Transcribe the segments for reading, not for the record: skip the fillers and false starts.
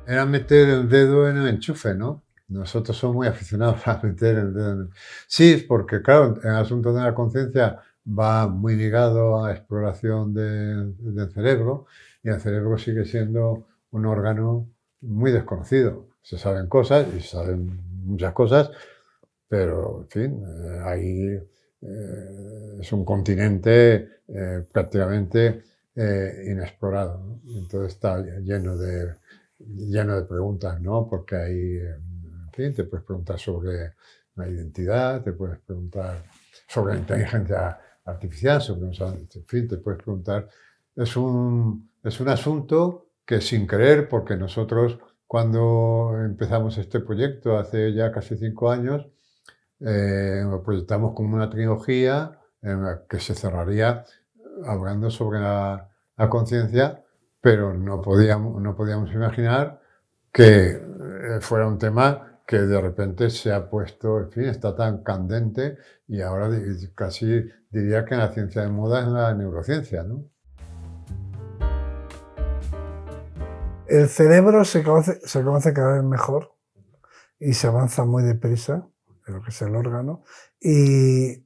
Era meter el dedo en el enchufe, ¿no? Nosotros somos muy aficionados a meter el dedo en el... Sí, porque claro, el asunto de la conciencia va muy ligado a la exploración del cerebro y el cerebro sigue siendo un órgano muy desconocido. Se saben cosas y se saben muchas cosas, pero en fin, ahí es un continente prácticamente inexplorado, ¿no? Entonces está lleno de preguntas, ¿no? Porque ahí, en fin, te puedes preguntar sobre la identidad, te puedes preguntar sobre la inteligencia artificial, en fin, te puedes preguntar. Es un asunto que sin querer, porque nosotros cuando empezamos este proyecto hace ya casi 5 años, lo proyectamos como una trilogía en la que se cerraría hablando sobre la conciencia, pero no podíamos imaginar que fuera un tema que de repente se ha puesto, en fin, está tan candente y ahora casi diría que en la ciencia de moda es la neurociencia, ¿no? El cerebro se conoce cada vez mejor y se avanza muy deprisa en lo que es el órgano. Y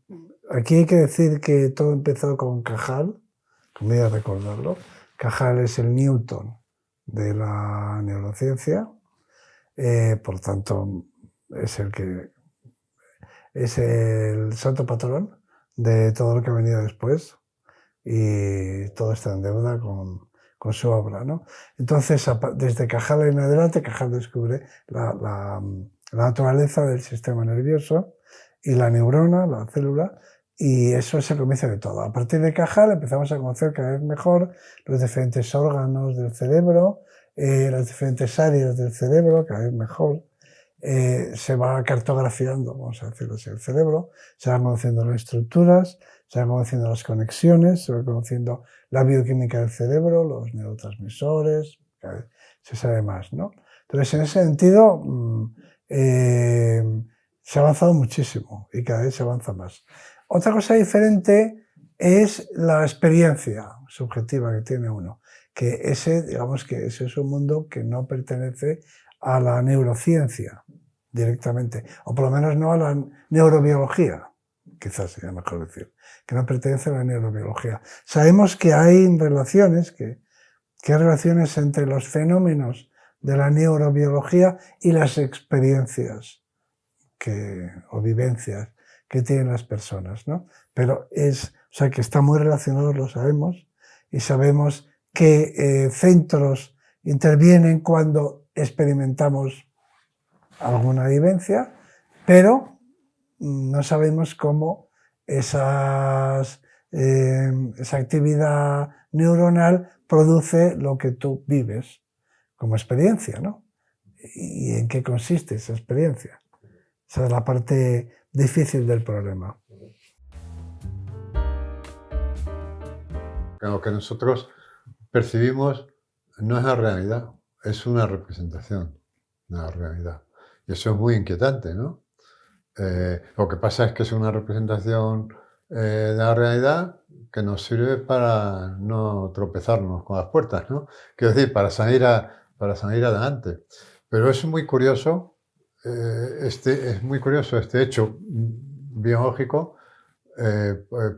aquí hay que decir que todo empezó con Cajal, conviene recordarlo. Cajal es el Newton de la neurociencia, por tanto es el santo patrón de todo lo que ha venido después y todo está en deuda con su obra, ¿no? Entonces, desde Cajal en adelante, Cajal descubre la naturaleza del sistema nervioso y la neurona, la célula, y eso es el comienzo de todo. A partir de Cajal empezamos a conocer cada vez mejor los diferentes órganos del cerebro, las diferentes áreas del cerebro, cada vez mejor. Se va cartografiando, vamos a decirlo así, el cerebro, se van conociendo las estructuras, se van conociendo las conexiones, se va conociendo la bioquímica del cerebro, los neurotransmisores, cada vez se sabe más, ¿no? Entonces, en ese sentido, eh, se ha avanzado muchísimo y cada vez se avanza más. Otra cosa diferente es la experiencia subjetiva que tiene uno, que digamos que ese es un mundo que no pertenece a la neurociencia directamente, o por lo menos no a la neurobiología, quizás sería mejor decir, que no pertenece a la neurobiología. Sabemos que hay relaciones, que hay relaciones entre los fenómenos de la neurobiología y las experiencias o vivencias que tienen las personas, ¿no? Pero o sea, que está muy relacionado, lo sabemos, y sabemos que centros intervienen cuando experimentamos alguna vivencia, pero no sabemos cómo esa actividad neuronal produce lo que tú vives como experiencia, ¿no? ¿Y en qué consiste esa experiencia? Esa es la parte difícil del problema. Lo que nosotros percibimos no es la realidad, es una representación de la realidad. Y eso es muy inquietante, ¿no? Lo que pasa es que es una representación de la realidad que nos sirve para no tropezarnos con las puertas, ¿no? Quiero decir, para salir adelante. Pero es muy curioso, es muy curioso este hecho biológico,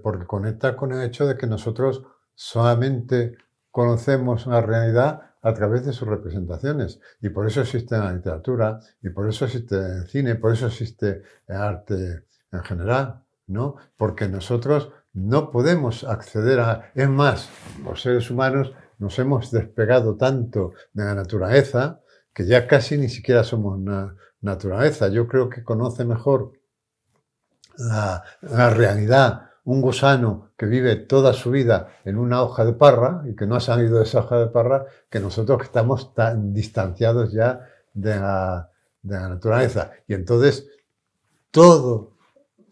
porque conecta con el hecho de que nosotros solamente conocemos una realidad a través de sus representaciones. Y por eso existe la literatura, y por eso existe el cine, por eso existe el arte en general, ¿no? Porque nosotros no podemos acceder a... Es más, los seres humanos nos hemos despegado tanto de la naturaleza que ya casi ni siquiera somos una naturaleza. Yo creo que conoce mejor la realidad, un gusano que vive toda su vida en una hoja de parra y que no ha salido de esa hoja de parra, que nosotros que estamos tan distanciados ya de la naturaleza. Y entonces todo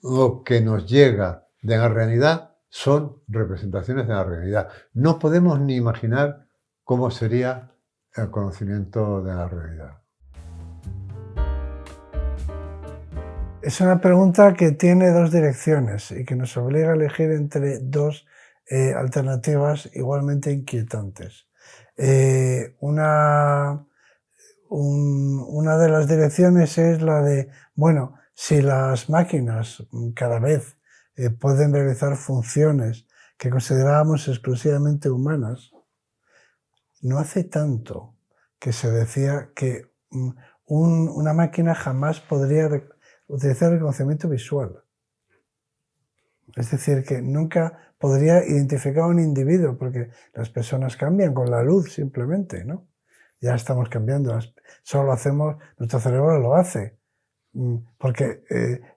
lo que nos llega de la realidad son representaciones de la realidad. No podemos ni imaginar cómo sería el conocimiento de la realidad. Es una pregunta que tiene dos direcciones y que nos obliga a elegir entre dos alternativas igualmente inquietantes. Una una de las direcciones es la de, bueno, si las máquinas cada vez pueden realizar funciones que considerábamos exclusivamente humanas, no hace tanto que se decía que una máquina jamás podría utilizar reconocimiento visual. Es decir, que nunca podría identificar a un individuo, porque las personas cambian con la luz simplemente, ¿no? Ya estamos cambiando, solo hacemos, nuestro cerebro lo hace, porque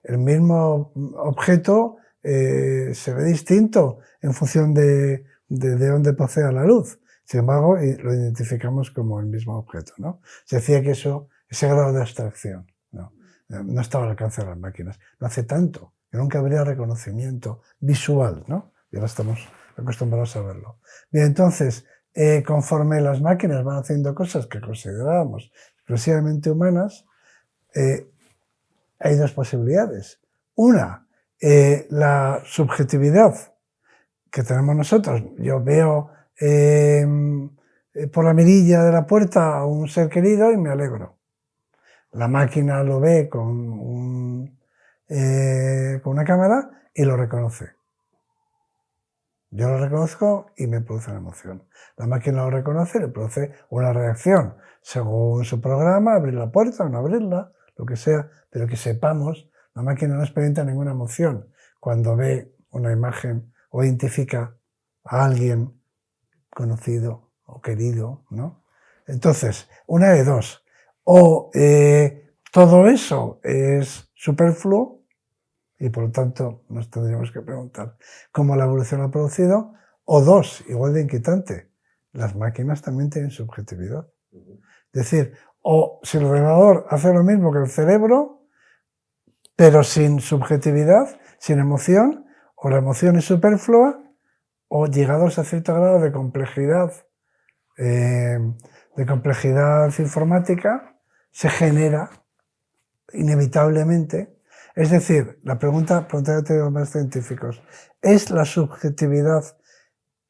el mismo objeto se ve distinto en función de dónde proceda la luz. Sin embargo, lo identificamos como el mismo objeto, ¿no? Se decía que ese grado de abstracción no estaba al alcance de las máquinas. No hace tanto, que nunca habría reconocimiento visual, ¿no? Y ahora estamos acostumbrados a verlo. Bien, entonces, conforme las máquinas van haciendo cosas que considerábamos exclusivamente humanas, hay dos posibilidades. Una, la subjetividad que tenemos nosotros. Yo veo por la mirilla de la puerta a un ser querido y me alegro. La máquina lo ve con una cámara y lo reconoce. Yo lo reconozco y me produce una emoción. La máquina lo reconoce y le produce una reacción. Según su programa, abrir la puerta o no abrirla, lo que sea, pero que sepamos, la máquina no experimenta ninguna emoción cuando ve una imagen o identifica a alguien conocido o querido, ¿no? Entonces, una de dos. O todo eso es superfluo y por lo tanto nos tendríamos que preguntar cómo la evolución ha producido. O dos, igual de inquietante, las máquinas también tienen subjetividad. Es decir, o si el ordenador hace lo mismo que el cerebro, pero sin subjetividad, sin emoción, o la emoción es superflua, o llegados a cierto grado de complejidad informática, se genera inevitablemente. Es decir, la pregunta a los más científicos, ¿es la subjetividad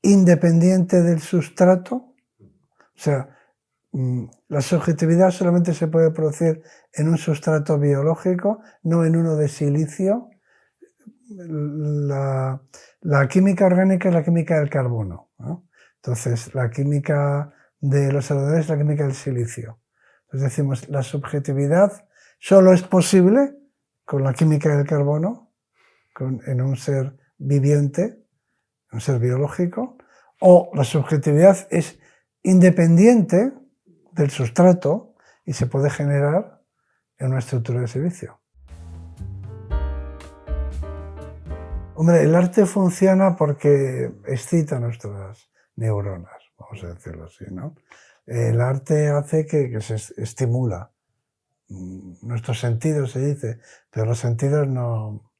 independiente del sustrato? O sea, la subjetividad solamente se puede producir en un sustrato biológico, no en uno de silicio. La química orgánica es la química del carbono, ¿no? Entonces, la química de los ordenadores es la química del silicio. Entonces decimos, la subjetividad solo es posible con la química del carbono, en un ser viviente, un ser biológico, o la subjetividad es independiente del sustrato y se puede generar en una estructura de silicio. Hombre, el arte funciona porque excita nuestras neuronas, vamos a decirlo así, ¿no? El arte hace que se estimula nuestros sentidos, se dice, pero los sentidos no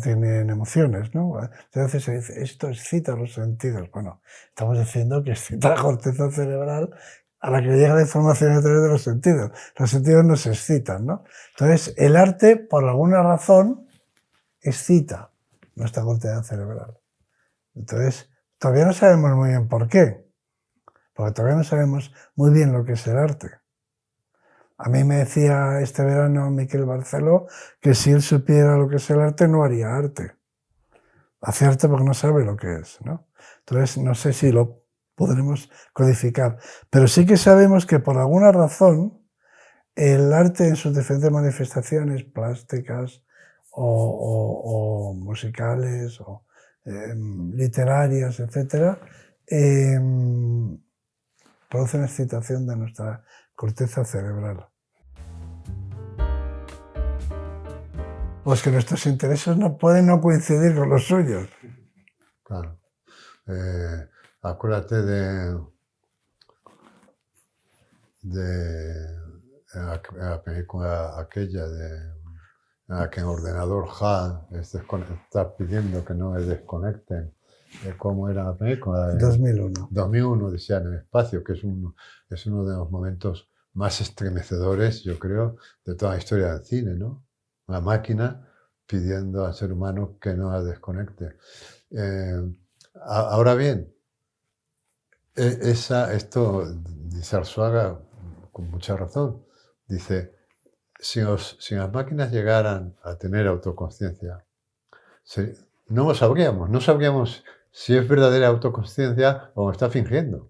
tienen emociones, ¿no? A veces se dice, esto excita los sentidos. Bueno, estamos diciendo que excita la corteza cerebral a la que llega la información a través de los sentidos. Los sentidos nos excitan, ¿no? Entonces, el arte, por alguna razón, excita nuestra corteza cerebral. Entonces, todavía no sabemos muy bien por qué, porque todavía no sabemos muy bien lo que es el arte. A mí me decía este verano Miquel Barceló que si él supiera lo que es el arte, no haría arte. Hace arte porque no sabe lo que es, ¿no? Entonces, no sé si lo podremos codificar. Pero sí que sabemos que por alguna razón el arte en sus diferentes manifestaciones plásticas o musicales o literarias, etc., producen excitación de nuestra corteza cerebral. Pues que nuestros intereses no pueden no coincidir con los suyos. Claro. Acuérdate de la película aquella de la que en ordenador HAL está pidiendo que no me desconecten. ¿Cómo era la película? 2001. 2001, decía, en el espacio, que es uno de los momentos más estremecedores, yo creo, de toda la historia del cine, ¿no? Una máquina pidiendo al ser humano que no la desconecte. Ahora bien, esto dice Arzuaga, con mucha razón. Dice, si las máquinas llegaran a tener autoconsciencia, no lo sabríamos, no sabríamos si es verdadera autoconsciencia o está fingiendo.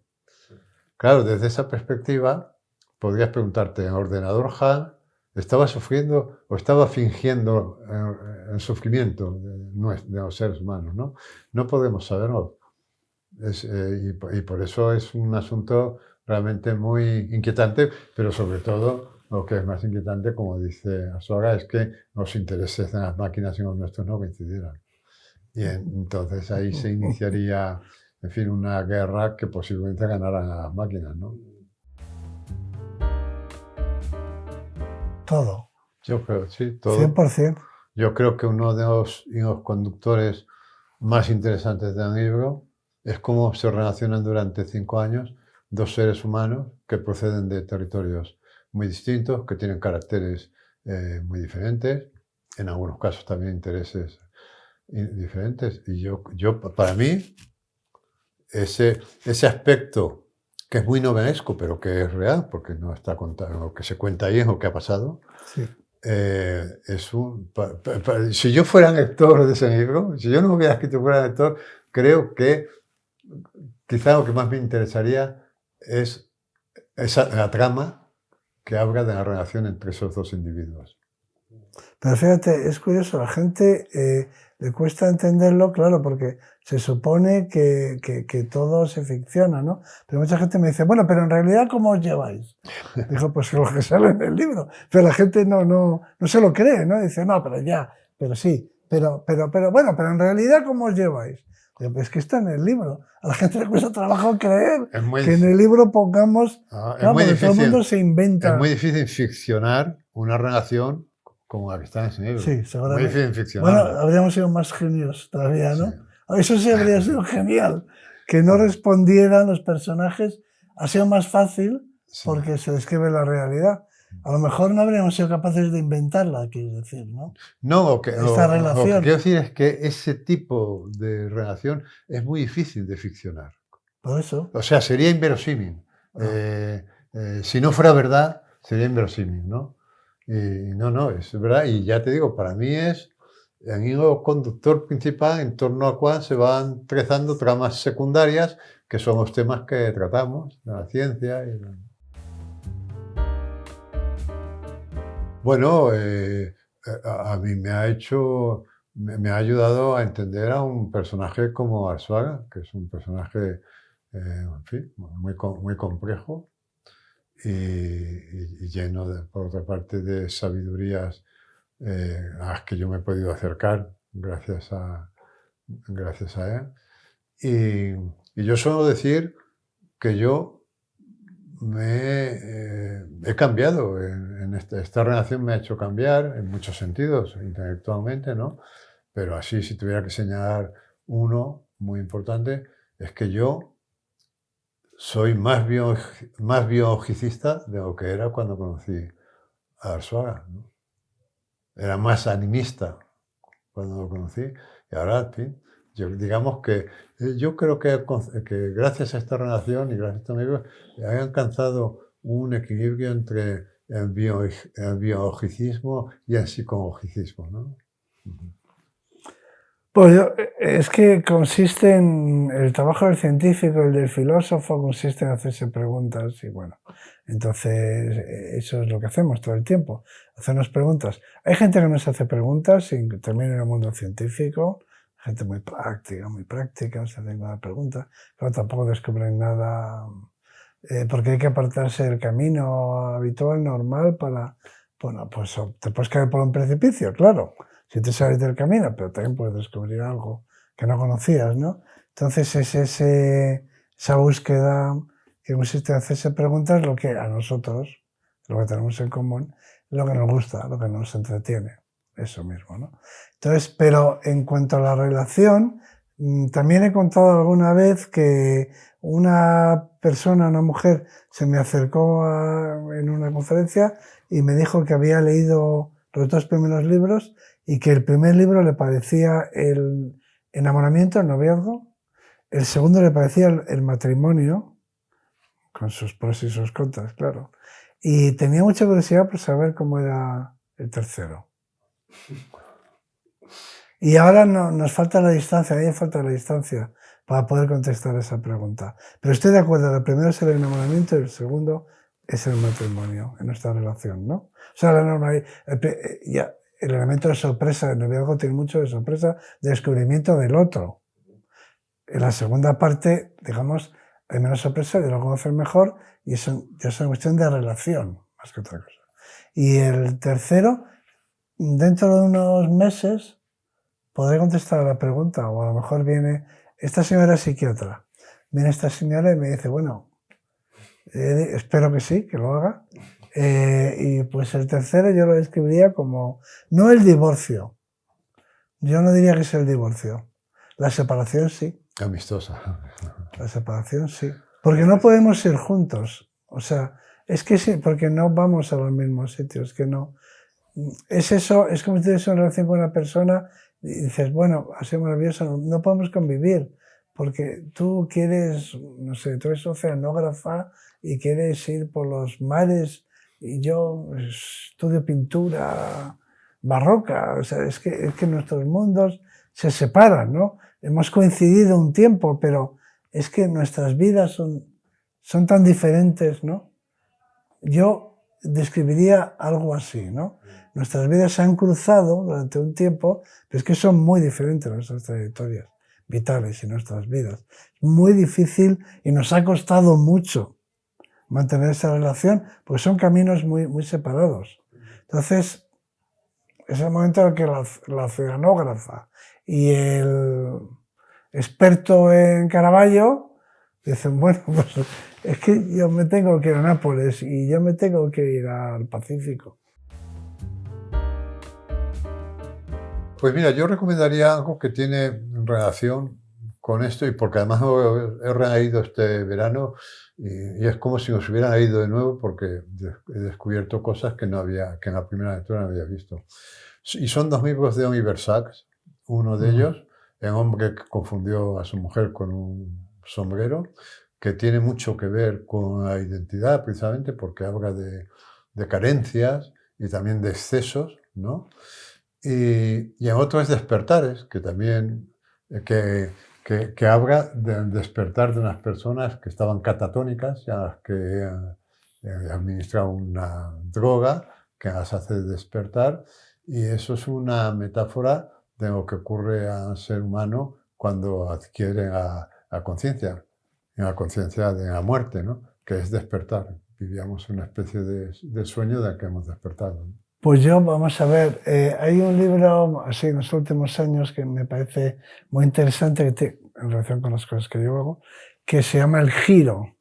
Claro, desde esa perspectiva, podrías preguntarte, ¿el ordenador HAL estaba sufriendo o estaba fingiendo el sufrimiento de los seres humanos? ¿No? No podemos saberlo. Y por eso es un asunto realmente muy inquietante, pero sobre todo lo que es más inquietante, como dice Arzuaga, es que los intereses de las máquinas y los nuestros no coincidieran. Y entonces ahí se iniciaría, en fin, una guerra que posiblemente ganaran a las máquinas, ¿no? Todo. Yo creo, sí, todo. 100%. Yo creo que uno de los hilos conductores más interesantes del libro es cómo se relacionan durante 5 años dos seres humanos que proceden de territorios muy distintos, que tienen caracteres muy diferentes, en algunos casos también intereses diferentes. Y para mí, ese aspecto que es muy novelesco, pero que es real, porque no está contado, lo que se cuenta ahí es lo que ha pasado. Sí. Si yo fuera lector de ese libro, si yo no hubiera escrito fuera lector, creo que quizá lo que más me interesaría es la trama que habla de la relación entre esos dos individuos. Pero fíjate, es curioso, a la gente le cuesta entenderlo, claro, porque se supone que todo se ficciona, ¿no? Pero mucha gente me dice, bueno, pero en realidad, ¿cómo os lleváis? Dijo, pues lo que sale en el libro. Pero la gente no se lo cree, ¿no? Dice, no, pero sí, pero bueno, pero en realidad, ¿cómo os lleváis? Digo, pues es que está en el libro. A la gente le cuesta trabajo creer que en el libro pongamos... claro, porque todo el mundo se inventa. Es muy difícil ficcionar una relación como la que está en ese libro. Sí, seguramente. Muy difícil ficcionar. Bueno, habríamos sido más genios todavía, ¿no? Sí. Eso sí habría sido genial. Que no respondieran los personajes. Ha sido más fácil porque se describe la realidad. A lo mejor no habríamos sido capaces de inventarla, quieres decir, ¿no? No, lo que relación. quiero decir es que ese tipo de relación es muy difícil de ficcionar. Por eso. O sea, sería inverosímil. Si no fuera verdad, sería inverosímil, ¿no? Y no, es verdad. Y ya te digo, para mí es el hilo conductor principal en torno al cual se van trazando tramas secundarias, que son los temas que tratamos, de la ciencia. Bueno, a mí me ha ayudado a entender a un personaje como Arzuaga, que es un personaje, en fin, muy complejo y lleno, por otra parte, de sabidurías a las que yo me he podido acercar gracias a él. Y yo suelo decir que yo he cambiado, en esta relación me ha hecho cambiar en muchos sentidos, intelectualmente, ¿no? Pero así, si tuviera que señalar uno muy importante, es que yo soy más biologicista de lo que era cuando conocí a Arzuaga, ¿no? Era más animista cuando lo conocí y ahora, en fin, digamos que yo creo que gracias a esta relación y gracias a estos libros he alcanzado un equilibrio entre el biologicismo y el psicologicismo, ¿no? Pues es que consiste en el trabajo del científico, el del filósofo, consiste en hacerse preguntas y bueno, entonces eso es lo que hacemos todo el tiempo, hacernos preguntas. Hay gente que nos hace preguntas también en el mundo científico, gente muy práctica, se hacen una pregunta, pero tampoco descubren nada, porque hay que apartarse del camino habitual, normal, para, bueno, pues te puedes caer por un precipicio, claro. Si te sales del camino, pero también puedes descubrir algo que no conocías, ¿no? Entonces es esa búsqueda que consiste en hacerse preguntas lo que a nosotros, lo que tenemos en común, lo que nos gusta, lo que nos entretiene, eso mismo, ¿no? Entonces, pero en cuanto a la relación, también he contado alguna vez que una persona, una mujer, se me acercó en una conferencia y me dijo que había leído los 2 primeros libros y que el primer libro le parecía el enamoramiento, el noviazgo, el segundo le parecía el matrimonio, con sus pros y sus contras, claro, Y tenía mucha curiosidad por saber cómo era el tercero. Y ahora nos falta la distancia, a mí me falta la distancia para poder contestar esa pregunta. Pero estoy de acuerdo, el primero es el enamoramiento y el segundo es el matrimonio en nuestra relación, ¿no? O sea, el elemento de sorpresa, el noviazgo tiene mucho de sorpresa, de descubrimiento del otro. En la segunda parte, digamos, hay menos sorpresa, de lo conocer mejor y eso ya es una cuestión de relación, más que otra cosa. Y el tercero, dentro de unos meses, podré contestar a la pregunta, o a lo mejor viene, esta señora es psiquiatra, viene esta señora y me dice, bueno, espero que sí, que lo haga, y pues el tercero yo lo describiría como, no el divorcio, yo no diría que es el divorcio, la separación sí. Amistosa. La separación sí, porque no podemos ir juntos, o sea, es que sí, porque no vamos a los mismos sitios, que no, es eso, es como si tienes una relación con una persona y dices, bueno, ha sido maravilloso, no podemos convivir, porque tú quieres, no sé, tú eres oceanógrafa y quieres ir por los mares y yo estudio pintura barroca, o sea, es que nuestros mundos se separan, ¿no? Hemos coincidido un tiempo, pero es que nuestras vidas son tan diferentes, ¿no? Yo describiría algo así, ¿no? Nuestras vidas se han cruzado durante un tiempo, pero es que son muy diferentes nuestras trayectorias vitales y nuestras vidas. Es muy difícil y nos ha costado mucho mantener esa relación, porque son caminos muy separados. Entonces, es el momento en el que la oceanógrafa y el experto en Caravaggio dicen, bueno, pues es que yo me tengo que ir a Nápoles y yo me tengo que ir al Pacífico. Pues mira, yo recomendaría algo que tiene relación con esto y porque además he reído este verano y es como si nos hubieran ido de nuevo porque he descubierto cosas que no había, que en la primera lectura no había visto. Y son dos libros de Oliver Sacks, uno de ellos, el hombre que confundió a su mujer con un sombrero, que tiene mucho que ver con la identidad precisamente porque habla de carencias y también de excesos, ¿no? Y en otro es Despertares, que también que habla del despertar de unas personas que estaban catatónicas, a las que administra una droga que las hace despertar, y eso es una metáfora de lo que ocurre al ser humano cuando adquiere la conciencia, la conciencia de la muerte, ¿no? Que es despertar. Vivíamos una especie de sueño del que hemos despertado, ¿no? Pues yo, vamos a ver, hay un libro así en los últimos años que me parece muy interesante en relación con las cosas que yo hago, que se llama El Giro,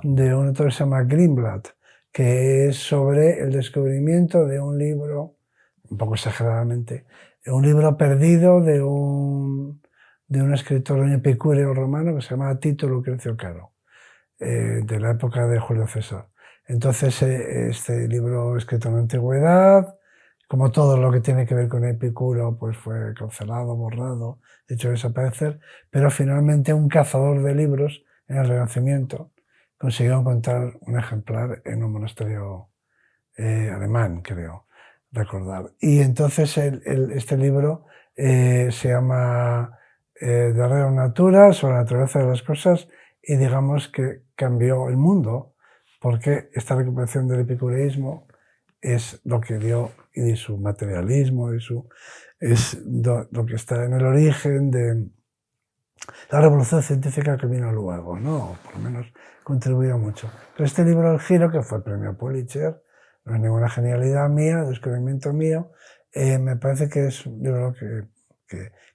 de un autor que se llama Greenblatt, que es sobre el descubrimiento de un libro, un poco exageradamente, un libro perdido de un escritor, un epicúreo romano que se llama Tito Lucrecio Caro, de la época de Julio César. Entonces, este libro escrito en la antigüedad, como todo lo que tiene que ver con Epicuro, pues fue cancelado, borrado, hecho desaparecer, pero finalmente un cazador de libros en el Renacimiento consiguió encontrar un ejemplar en un monasterio alemán, creo recordar. Y entonces este libro se llama De Rerum Natura, sobre la naturaleza de las cosas, y digamos que cambió el mundo, porque esta recuperación del epicureísmo es lo que dio, y su materialismo, es lo que está en el origen de la revolución científica que vino luego, ¿no? Por lo menos contribuyó mucho. Pero este libro, El Giro, que fue el premio Pulitzer, no es ninguna genialidad mía, descubrimiento mío, me parece que es un libro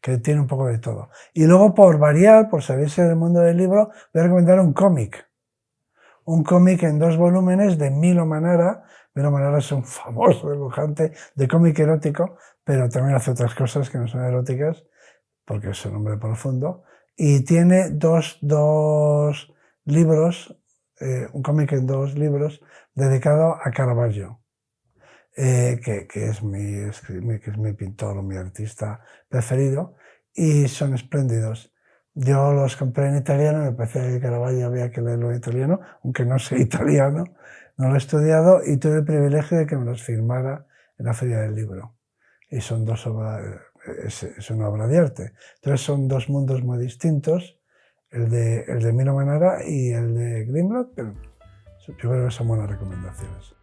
que tiene un poco de todo. Y luego, por variar, por salirse del mundo del libro, voy a recomendar un cómic. Un cómic en 2 volúmenes de Milo Manara. Milo Manara es un famoso dibujante de cómic erótico, pero también hace otras cosas que no son eróticas, porque es un hombre profundo. Y tiene dos libros, un cómic en 2 libros, dedicado a Caravaggio, que es mi pintor o mi artista preferido, y son espléndidos. Yo los compré en italiano, me parecía que Caravaggio había que leerlo en italiano, aunque no sé italiano, no lo he estudiado y tuve el privilegio de que me los firmara en la Feria del Libro. Y son dos obras, es una obra de arte. Entonces son dos mundos muy distintos, el de Milo Manara y el de Greenblatt, pero yo creo que son buenas recomendaciones.